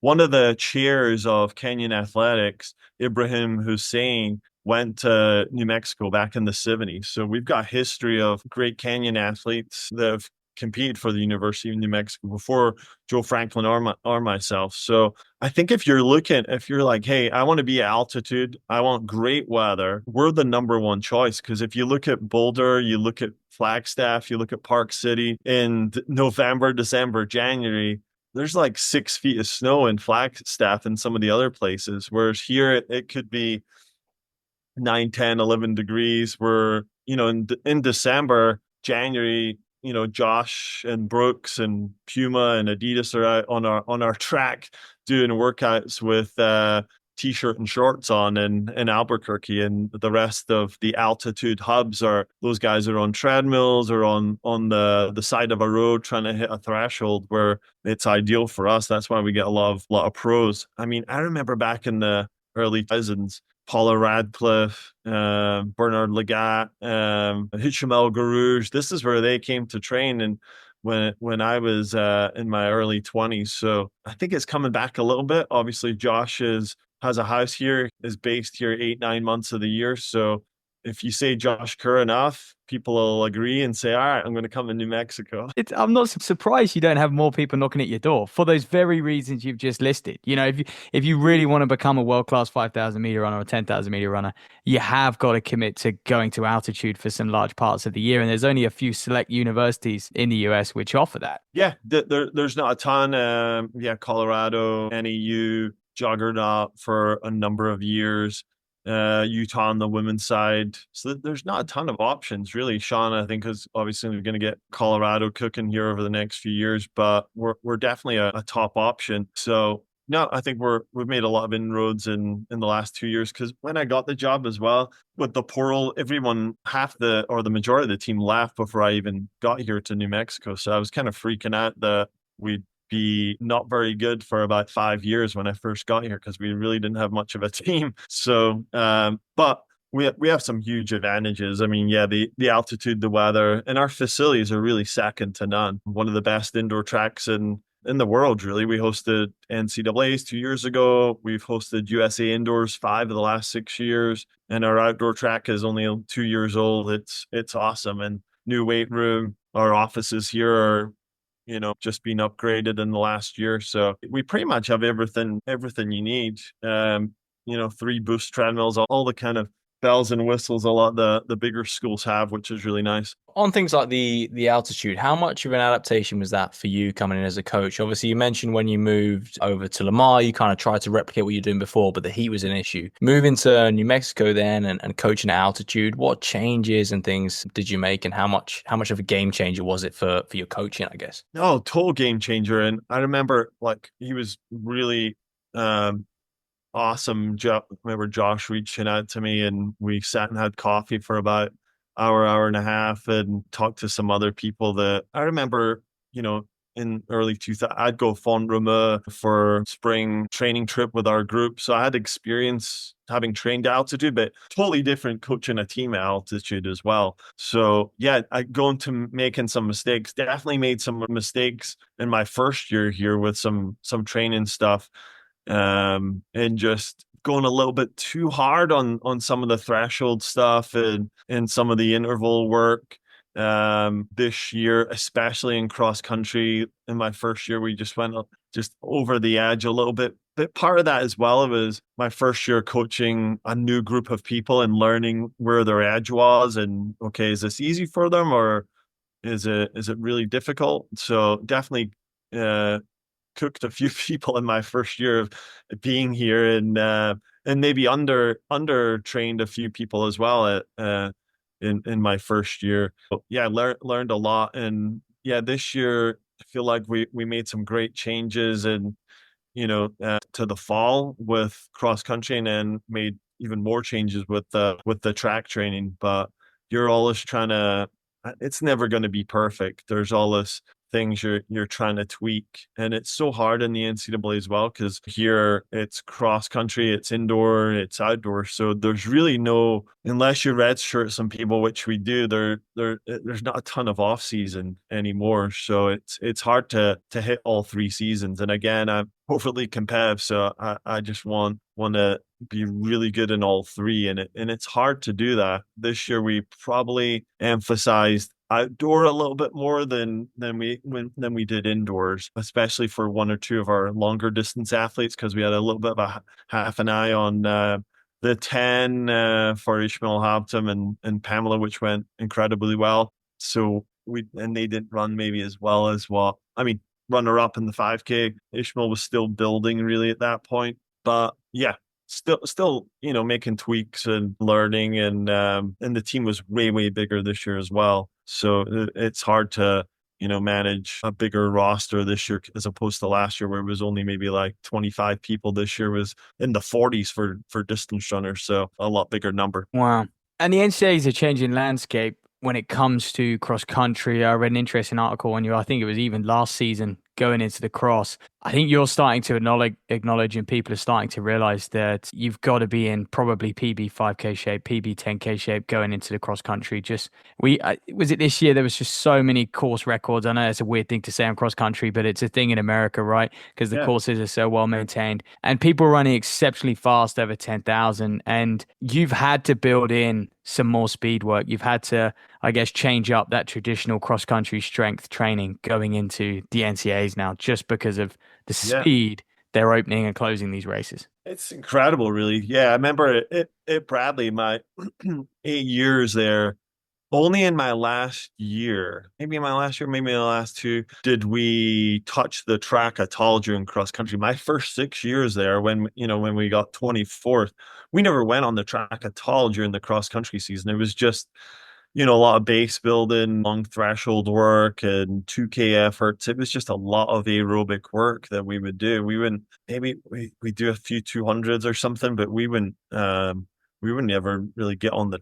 one of the chairs of Kenyan athletics, Ibrahim Hussein, went to New Mexico back in the 70s. So we've got history of great Kenyan athletes that have competed for the University of New Mexico before Joe Franklin or myself. So I think if you're like, hey, I want to be at altitude, I want great weather, we're the number one choice. Because if you look at Boulder, you look at Flagstaff, you look at Park City in November, December, January, there's like 6 feet of snow in Flagstaff and some of the other places. Whereas here it could be 9, 10, 11 degrees. Where, in December, January, Josh and Brooks and Puma and Adidas are out on our track doing workouts with t-shirt and shorts on in Albuquerque, and the rest of the altitude hubs those guys are on treadmills or on the side of a road trying to hit a threshold where it's ideal for us. That's why we get a lot of pros. I mean, I remember back in the early 2000s, Paula Radcliffe, Bernard Lagat, Hicham Garouge. This is where they came to train, and when I was in my early 20s. So I think it's coming back a little bit. Obviously, Josh has a house here, is based here 8-9 months of the year. So if you say Josh Kerr enough, people will agree and say, all right, I'm going to come to New Mexico. I'm not surprised you don't have more people knocking at your door for those very reasons you've just listed. If you really want to become a world-class 5,000 meter runner or 10,000 meter runner, you have got to commit to going to altitude for some large parts of the year. And there's only a few select universities in the US which offer that. Yeah, there's not a ton. Colorado, NAU, Juggernaut for a number of years. Utah on the women's side. So there's not a ton of options, really. Sean, I think, is obviously going to get Colorado cooking here over the next few years, but we're definitely a top option. So no, I think we've made a lot of inroads in the last 2 years, because when I got the job as well with the portal, everyone, the majority of the team left before I even got here to New Mexico. So I was kind of freaking out that we'd be not very good for about 5 years when I first got here, because we really didn't have much of a team. So, but we have some huge advantages. I mean, yeah, the altitude, the weather, and our facilities are really second to none. One of the best indoor tracks in the world, really. We hosted NCAAs 2 years ago. We've hosted USA Indoors 5 of the last 6 years, and our outdoor track is only 2 years old. It's awesome. And new weight room. Our offices here are just being upgraded in the last year. So we pretty much have everything you need. 3 boost treadmills, all the kind of bells and whistles a lot the bigger schools have, which is really nice. On things like the altitude, how much of an adaptation was that for you coming in as a coach? Obviously, you mentioned when you moved over to Lamar, you kind of tried to replicate what you were doing before, but the heat was an issue. Moving to New Mexico then and coaching at altitude, what changes and things did you make, and how much of a game changer was it for your coaching, I guess? No, total game changer. And I remember, like, he was really awesome. I remember Josh reaching out to me, and we sat and had coffee for about hour and a half, and talked to some other people that I remember, in early 2000, I'd go Font Romeu for spring training trip with our group. So I had experience having trained altitude, but totally different coaching a team at altitude as well. So yeah, I go into making some mistakes, definitely made some mistakes in my first year here with some training stuff. And just going a little bit too hard on some of the threshold stuff and some of the interval work. This year, especially in cross country, in my first year, we just went just over the edge a little bit. But part of that as well, it was my first year coaching a new group of people and learning where their edge was, and okay, is this easy for them, or is it really difficult? So definitely cooked a few people in my first year of being here, and maybe under trained a few people as well in my first year. But yeah, learned a lot. And yeah, this year I feel like we made some great changes, and to the fall with cross country, and then made even more changes with the track training. But you're always trying to, it's never going to be perfect. There's all this things you're trying to tweak. And it's so hard in the NCAA as well, because here it's cross country, it's indoor, it's outdoor. So there's really no, unless you redshirt some people, which we do, there's not a ton of off season anymore. So it's hard to hit all 3 seasons. And again, I'm overly competitive, so I just want to be really good in all three, and it's hard to do that. This year we probably emphasized outdoor a little bit more than we did indoors, especially for one or two of our longer distance athletes, because we had a little bit of a half an eye on the 10 for Ishmael Hampton and Pamela, which went incredibly well. So they didn't run maybe as well as runner up in the 5K. Ishmael was still building really at that point, but yeah, still making tweaks and learning, and the team was way bigger this year as well. So it's hard to manage a bigger roster this year as opposed to last year, where it was only maybe like 25 people. This year was in the 40s for distance runners, so a lot bigger number. Wow. And the NCAA is a changing landscape when it comes to cross country. I read an interesting article on you. I think it was even last season going into the cross. I think you're starting to acknowledge, and people are starting to realize that you've got to be in probably PB 5K shape, PB 10K shape going into the cross country. Was it this year? There was just so many course records. I know it's a weird thing to say on cross country, but it's a thing in America, right? Because the courses are so well maintained and people running exceptionally fast over 10,000. And you've had to build in some more speed work. You've had to, I guess, change up that traditional cross country strength training going into the NCAAs now, just because of the speed they're opening and closing these races. It's incredible, really. Yeah, I remember it Bradley, my 8 years there. Only in my last year, maybe my last two, did we touch the track at all during cross country. My first 6 years there, when we got 24th, we never went on the track at all during the cross country season. It was just a lot of base building, long threshold work, and 2K efforts. It was just a lot of aerobic work that we would do. We wouldn't, maybe we do a few 200s or something, but we wouldn't ever really get on the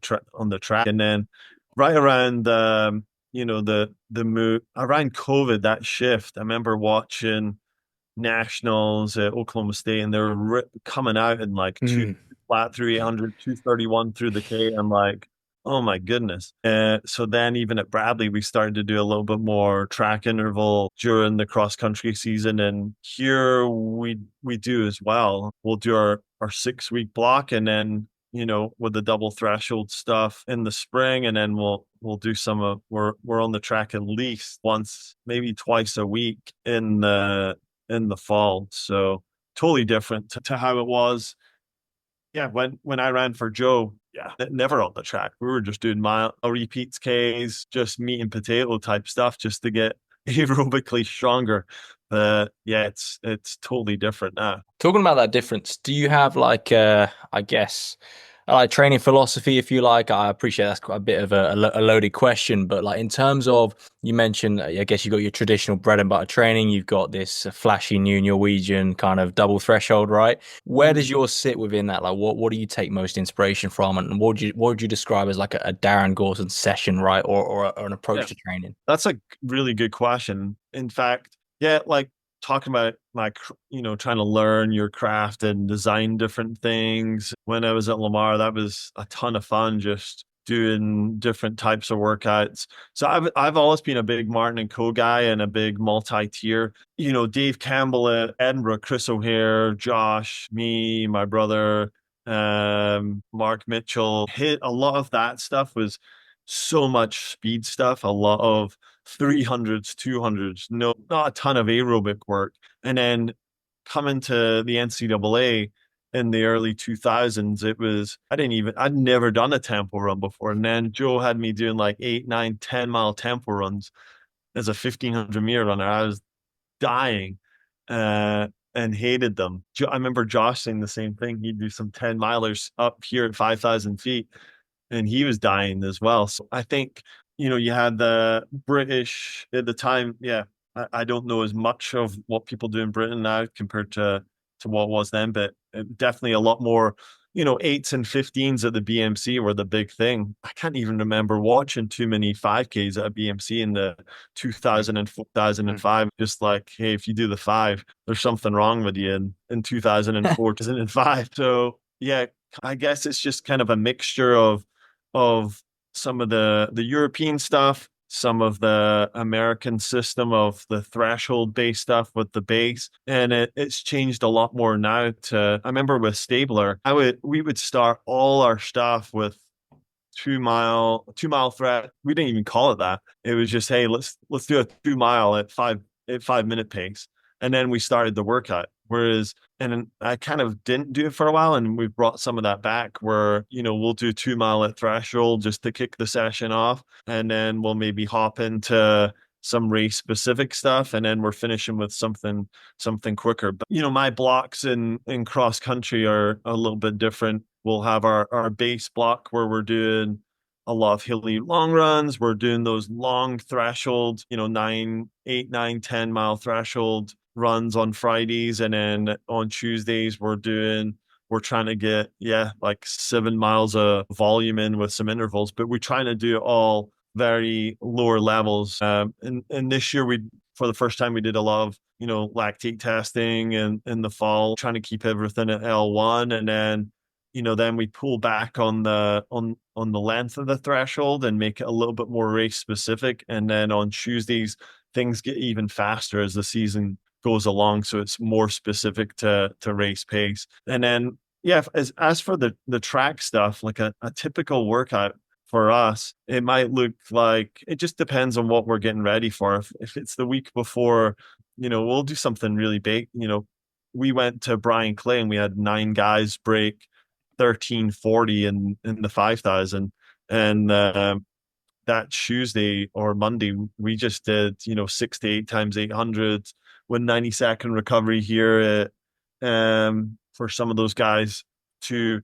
track. And then right around the move around COVID, that shift, I remember watching nationals at Oklahoma State, and they were coming out in like two flat through 800, 231 through the K. I'm like, oh my goodness. So then even at Bradley, we started to do a little bit more track interval during the cross country season. And here we do as well. We'll do our 6-week block, and then, with the double threshold stuff in the spring. And then we'll do some we're on the track at least once, maybe twice a week in the fall. So totally different to how it was. Yeah, when I ran for Joe, never on the track. We were just doing mile repeats, Ks, just meat and potato type stuff, just to get aerobically stronger. It's totally different now. Talking about that difference, do you have like I guess like training philosophy, if you like? I appreciate that's quite a bit of a loaded question, but like in terms of, you mentioned, I guess you got your traditional bread and butter training, you've got this flashy new Norwegian kind of double threshold, right? Where does yours sit within that? Like what do you take most inspiration from, and what would you describe as like a Darren Gauson session, right? Or an approach to training? That's a really good question. In fact, like talking about trying to learn your craft and design different things. When I was at Lamar, that was a ton of fun, just doing different types of workouts. So I've always been a big Martin and Co guy and a big multi-tier. Dave Campbell at Edinburgh, Chris O'Hare, Josh, me, my brother, Mark Mitchell. Hit a lot of that stuff was so much speed stuff, a lot of 300s, 200s, not a ton of aerobic work. And then coming to the NCAA in the early 2000s, it was, I'd never done a tempo run before. And then Joe had me doing like 8, 9, 10 mile tempo runs as a 1500 meter runner. I was dying and hated them. I remember Josh saying the same thing. He'd do some 10 milers up here at 5,000 feet, and he was dying as well. So I think, you had the British at the time. Yeah, I don't know as much of what people do in Britain now compared to what was then, but definitely a lot more, 8s and 15s at the BMC were the big thing. I can't even remember watching too many 5Ks at a BMC in the 2000 and 2005. Just like, hey, if you do the 5, there's something wrong with you in 2004, 2005. So yeah, I guess it's just kind of a mixture of some of the European stuff, some of the American system of the threshold based stuff with the base. And it's changed a lot more now I remember with Stabler, we would start all our stuff with 2 mile threat. We didn't even call it that. It was just, hey, let's do a 2 mile at 5 minute pace. And then we started the workout. And I kind of didn't do it for a while, and we've brought some of that back where, we'll do 2 mile at threshold just to kick the session off. And then we'll maybe hop into some race specific stuff. And then we're finishing with something quicker. But, my blocks in cross country are a little bit different. We'll have our base block where we're doing a lot of hilly long runs. We're doing those long threshold, 8, 9, 10 mile threshold runs on Fridays. And then on Tuesdays, we're trying to get, like 7 miles of volume in with some intervals, but we're trying to do all very lower levels. And this year for the first time, we did a lot of, lactate testing and in the fall, trying to keep everything at L1. And then, then we pull back on the length of the threshold and make it a little bit more race specific. And then on Tuesdays, things get even faster as the season goes along. So it's more specific to race pace. And then, as for the track stuff, like a typical workout for us, it might look like, it just depends on what we're getting ready for. If it's the week before, we'll do something really big. We went to Brian Clay and we had 9 guys break 13:40 in the 5,000. And that Tuesday or Monday, we just did, 6 to 8 times 800 with 90-second recovery here for some of those guys to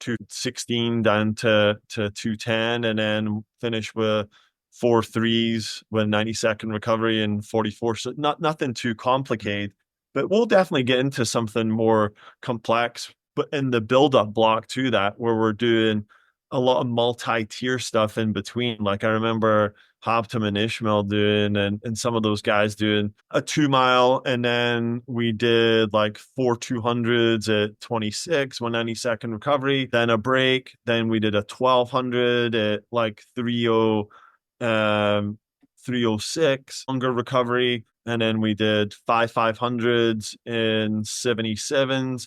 216 down to 210, and then finish with 4 threes with 90-second recovery and 44. So nothing too complicated, but we'll definitely get into something more complex. But in the build-up block to that, where we're doing a lot of multi-tier stuff in between. Like I remember Hoptum and Ishmael doing, and some of those guys doing a 2 mile, and then we did like 4 200s at 26, 190-second recovery, then a break. Then we did a 1200 at like 306 longer recovery. And then we did 500s in 77s.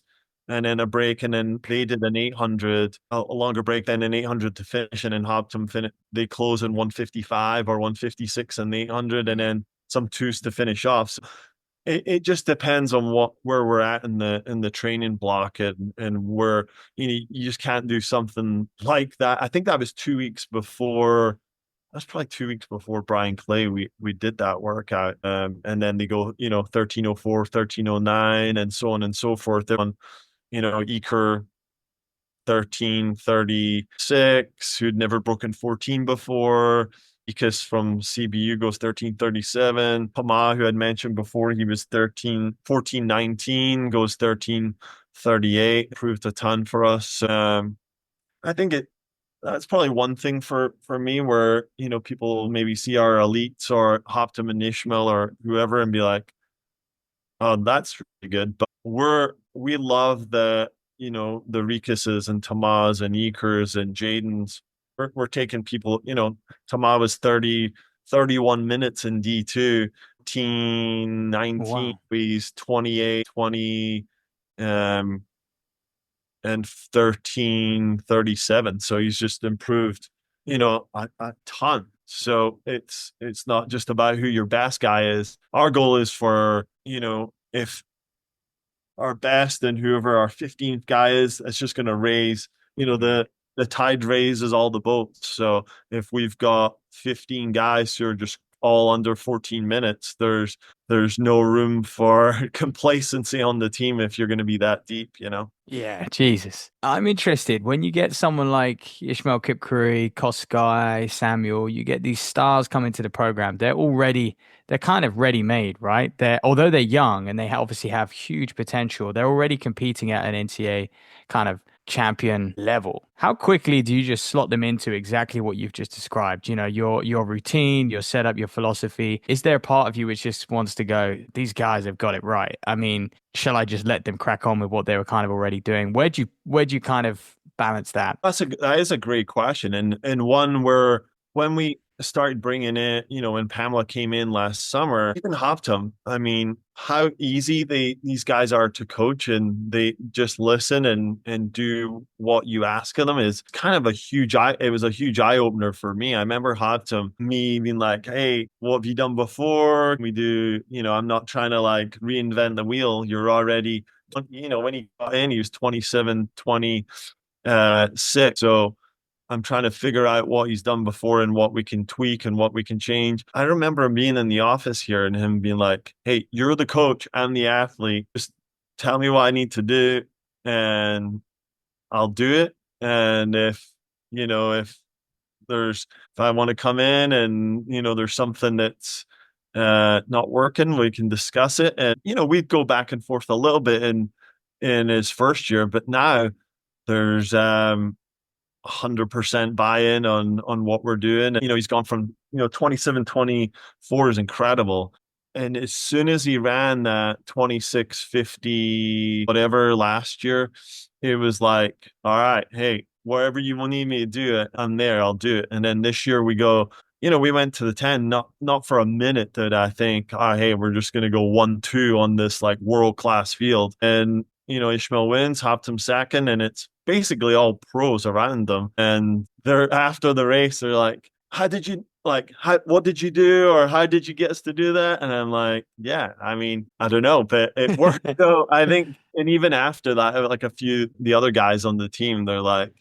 And then a break, and then they did an 800, a longer break, then an 800 to finish, and then Hoptum they close in 155 or 156 and 800, and then some 2s to finish off. So it just depends on where we're at in the training block, and where you just can't do something like that. I think that was 2 weeks before. That's probably 2 weeks before Brian Clay. We did that workout, and then they go 1304, 1309, and so on and so forth. On Eker 1336, who'd never broken 14 before. Ikas from CBU goes 1337. Pama, who I'd mentioned before, he was 1419, goes 1338. Proved a ton for us. I think that's probably one thing for me where, people maybe see our elites or Hoptum and Ishmael or whoever and be like, oh, that's really good. But we love the Rikases and Tamas and Ekers and Jadens. We're taking people, Tama was 31 minutes in D2, 19, he's 28, 20, and 13:37. So he's just improved, a ton. So it's not just about who your best guy is. Our goal is for, if our best and whoever our 15th guy is, it's just going to raise, the tide raises all the boats. So if we've got 15 guys who are just all under 14 minutes, there's no room for complacency on the team if you're going to be that deep, Yeah, Jesus. I'm interested. When you get someone like Ishmael Kipkuri, Koskai, Samuel, you get these stars coming to the program. They're kind of ready-made, right? Although they're young and they obviously have huge potential, they're already competing at an NCAA kind of champion level, how quickly do you just slot them into exactly what you've just described? You know, your routine, your setup, your philosophy. Is there a part of you which just wants to go, these guys have got it right? I mean, shall I just let them crack on with what they were kind of already doing? Where'd you kind of balance that? That is a great question, and one where when we started bringing in, when Pamela came in last summer, even Hoptum, I mean, how easy these guys are to coach, and they just listen and do what you ask of them is kind of it was a huge eye opener for me. I remember Hoptum, me being like, hey, what have you done before? We do, I'm not trying to like reinvent the wheel. You're already, when he got in, he was 27, 26. So I'm trying to figure out what he's done before and what we can tweak and what we can change. I remember being in the office here and him being like, hey, you're the coach, I'm the athlete. Just tell me what I need to do and I'll do it. And if I want to come in and, there's something that's not working, we can discuss it. And, we'd go back and forth a little bit in his first year, but now there's 100% buy-in on what we're doing. He's gone from 27, 24 is incredible. And as soon as he ran that 26:50 whatever last year, it was like, all right, hey, wherever you need me to do it, I'm there, I'll do it. And then this year we go, we went to the 10, not for a minute did I think, hey, we're just going to go 1-2 on this like world-class field. And Ishmael wins, hopped him second, and it's basically all pros around them. And they're after the race, they're like, what did you do? Or how did you get us to do that? And I'm like, yeah, I mean, I don't know, but it worked. So I think, and even after that, like the other guys on the team, they're like,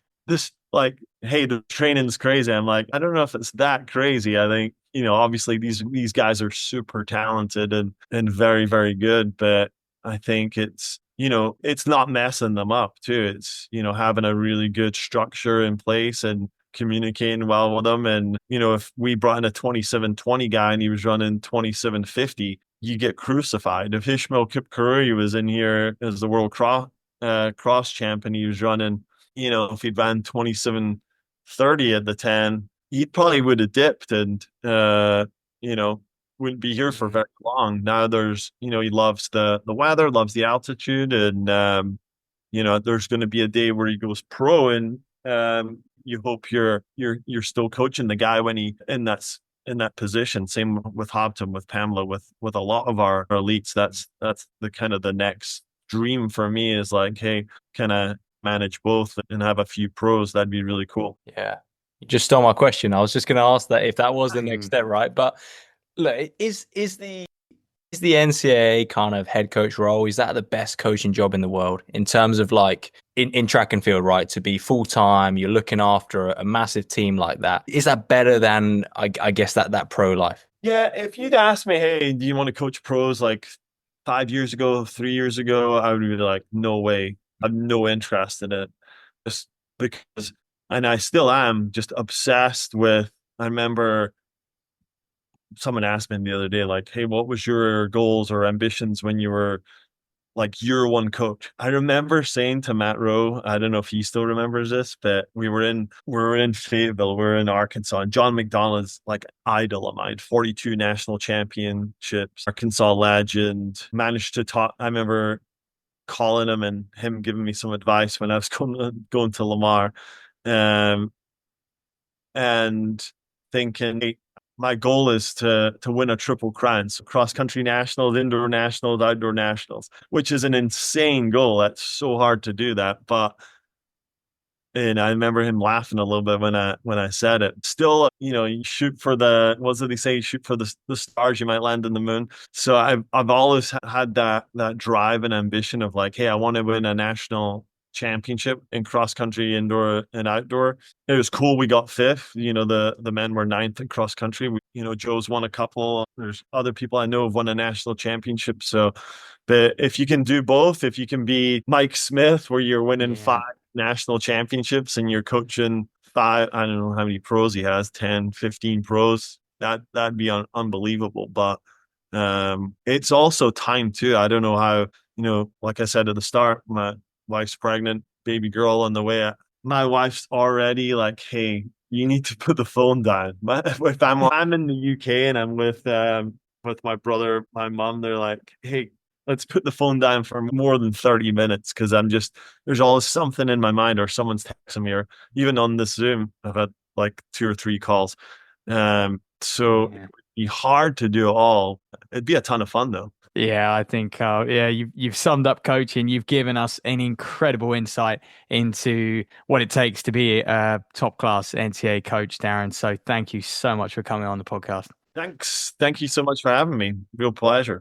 hey, the training's crazy. I'm like, I don't know if it's that crazy. I think, obviously these guys are super talented and very, very good, but I think it's not messing them up too. It's, having a really good structure in place and communicating well with them. And, if we brought in a 27:20 guy and he was running 27:50, you get crucified. If Ishmael Kipkurui was in here as the world cross champ and he was running, if he'd ran 27:30 at the 10, he probably would have dipped and, wouldn't be here for very long. Now there's, he loves the weather, loves the altitude, and there's going to be a day where he goes pro, and you hope you're still coaching the guy when he in that position. Same with Hopton, with Pamela, with a lot of our elites. That's the kind of the next dream for me is like, hey, can I manage both and have a few pros? That'd be really cool. Yeah, you just stole my question. I was just going to ask that if that was the next step, right? But look, is the NCAA kind of head coach role, is that the best coaching job in the world in terms of like in track and field, right? To be full time, you're looking after a massive team like that. Is that better than I guess that pro life? Yeah, if you'd asked me, hey, do you want to coach pros like 5 years ago, 3 years ago, I would be like, no way. I have no interest in it. Just because, and I still am just obsessed with, I remember someone asked me the other day, like, hey, what was your goals or ambitions when you were like year one coach? I remember saying to Matt Rowe, I don't know if he still remembers this, but we were in Fayetteville, we were in Arkansas, and John McDonough's like idol of mine, 42 national championships, Arkansas legend, managed to talk. I remember calling him and him giving me some advice when I was going to Lamar, and thinking, hey, my goal is to win a triple crown. So cross country nationals, indoor nationals, outdoor nationals, which is an insane goal. That's so hard to do that. And I remember him laughing a little bit when I said it. Still, you shoot for what did he say? You shoot for the stars, you might land in the moon. So I've always had that drive and ambition of like, hey, I want to win a national championship in cross country, indoor and outdoor. It was cool. We got fifth. The men were ninth in cross country. Joe's won a couple. There's other people I know have won a national championship. So, but if you can do both, if you can be Mike Smith, where you're winning 5 national championships and you're coaching 5, I don't know how many pros he has, 10, 15 pros, that'd be unbelievable. But it's also time too. I don't know how, like I said at the start, my wife's pregnant. baby girl on the way. My wife's already like, "Hey, you need to put the phone down." If I'm in the UK and I'm with my brother, my mom, they're like, "Hey, let's put the phone down for more than 30 minutes because there's always something in my mind, or someone's texting me, or even on this Zoom, I've had like 2 or 3 calls. So Yeah. it'd be hard to do it all. It'd be a ton of fun though. Yeah, I think you've summed up coaching. You've given us an incredible insight into what it takes to be a top class NCAA coach, Darren. So thank you so much for coming on the podcast. Thanks. Thank you so much for having me. Real pleasure.